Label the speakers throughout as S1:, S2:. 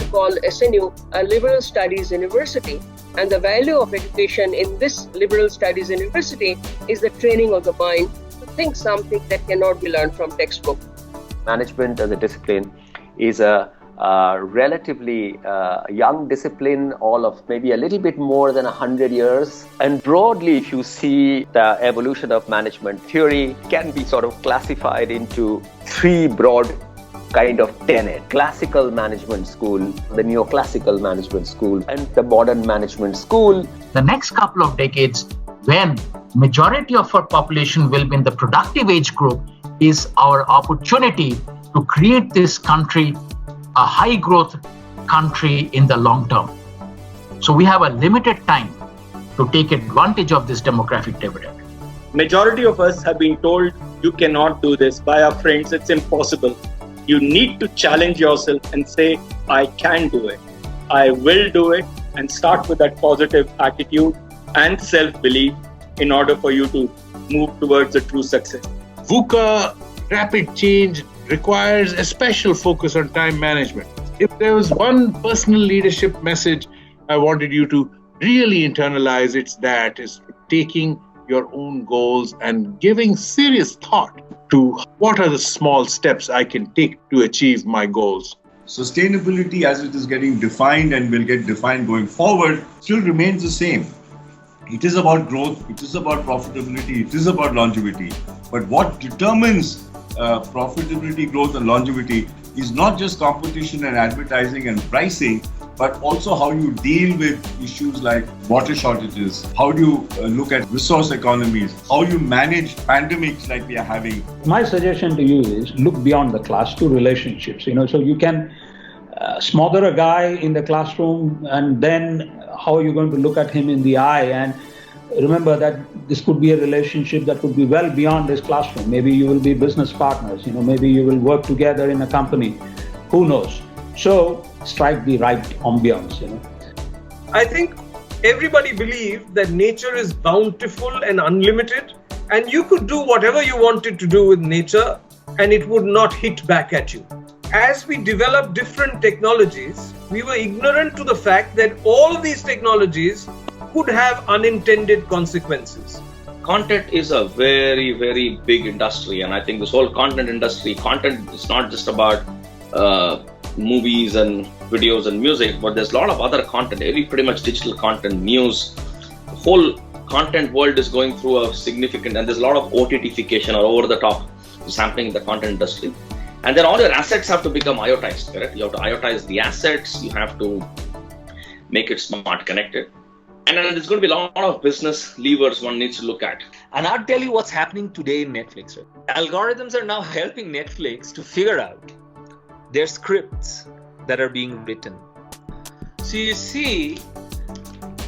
S1: call SNU a liberal studies university. And the value of education in this liberal studies university is the training of the mind to think something that cannot be learned from textbook.
S2: Management as a discipline is a relatively young discipline, all of maybe a little bit more than 100 years. And broadly, if you see the evolution of management theory, can be sort of classified into three broad kind of tenet: classical management school, the neoclassical management school, and the modern management school.
S3: The next couple of decades, when majority of our population will be in the productive age group, is our opportunity to create this country a high growth country in the long term. So we have a limited time to take advantage of this demographic dividend.
S4: Majority of us have been told you cannot do this by our friends, it's impossible. You need to challenge yourself and say, I can do it. I will do it, and start with that positive attitude and self-belief in order for you to move towards a true success.
S5: VUCA, rapid change, requires a special focus on time management. If there was one personal leadership message I wanted you to really internalize, it's that is taking your own goals and giving serious thought to what are the small steps I can take to achieve my goals.
S6: Sustainability, as it is getting defined and will get defined going forward, still remains the same. It is about growth, it is about profitability, it is about longevity. But what determines profitability, growth and longevity is not just competition and advertising and pricing, but also how you deal with issues like water shortages, how do you look at resource economies, how you manage pandemics like we are having.
S7: My suggestion to you is look beyond the class to relationships. So you can smother a guy in the classroom, and then how are you going to look at him in the eye? And remember that this could be a relationship that could be well beyond this classroom. Maybe you will be business partners, maybe you will work together in a company. Who knows? So strike the right ambience,
S8: I think everybody believes that nature is bountiful and unlimited, and you could do whatever you wanted to do with nature and it would not hit back at you. As we developed different technologies, we were ignorant to the fact that all of these technologies could have unintended consequences.
S9: Content is a very, very big industry, and I think this whole content industry, content is not just about movies and videos and music, but there's a lot of other content, pretty much digital content, news. The whole content world is going through a significant, and there's a lot of OTTification or over the top is happening in the content industry. And then all your assets have to become IoTized, correct? You have to IoTize the assets, you have to make it smart connected. And then there's going to be a lot of business levers one needs to look at.
S10: And I'll tell you what's happening today in Netflix. Algorithms are now helping Netflix to figure out their scripts that are being written. So you see,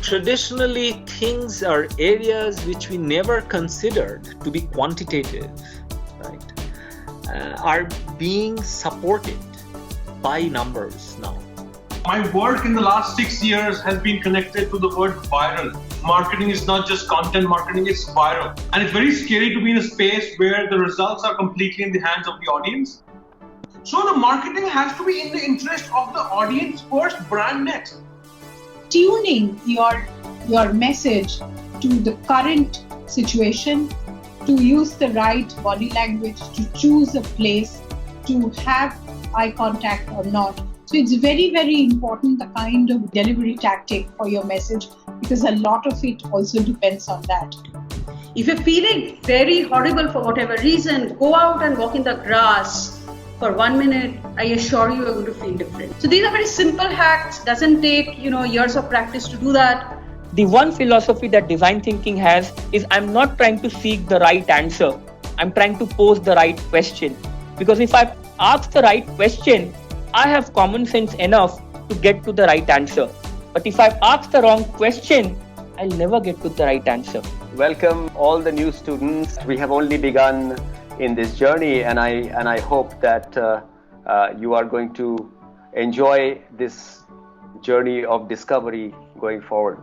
S10: traditionally things are areas which we never considered to be quantitative, right? Are being supported by numbers now.
S11: My work in the last 6 years has been connected to the word viral. Marketing is not just content, marketing is viral. And it's very scary to be in a space where the results are completely in the hands of the audience. So the marketing has to be in the interest of the audience first, brand next.
S12: Tuning your message to the current situation, to use the right body language, to choose a place, to have eye contact or not. So it's very, very important, the kind of delivery tactic for your message, because a lot of it also depends on that.
S13: If you're feeling very horrible for whatever reason, go out and walk in the grass for 1 minute. I assure you, you're going to feel different. So these are very simple hacks. Doesn't take, years of practice to do that.
S14: The one philosophy that design thinking has is I'm not trying to seek the right answer. I'm trying to pose the right question. Because if I ask the right question, I have common sense enough to get to the right answer. But if I ask the wrong question, I'll never get to the right answer.
S2: Welcome all the new students. We have only begun in this journey, and I hope that you are going to enjoy this journey of discovery going forward.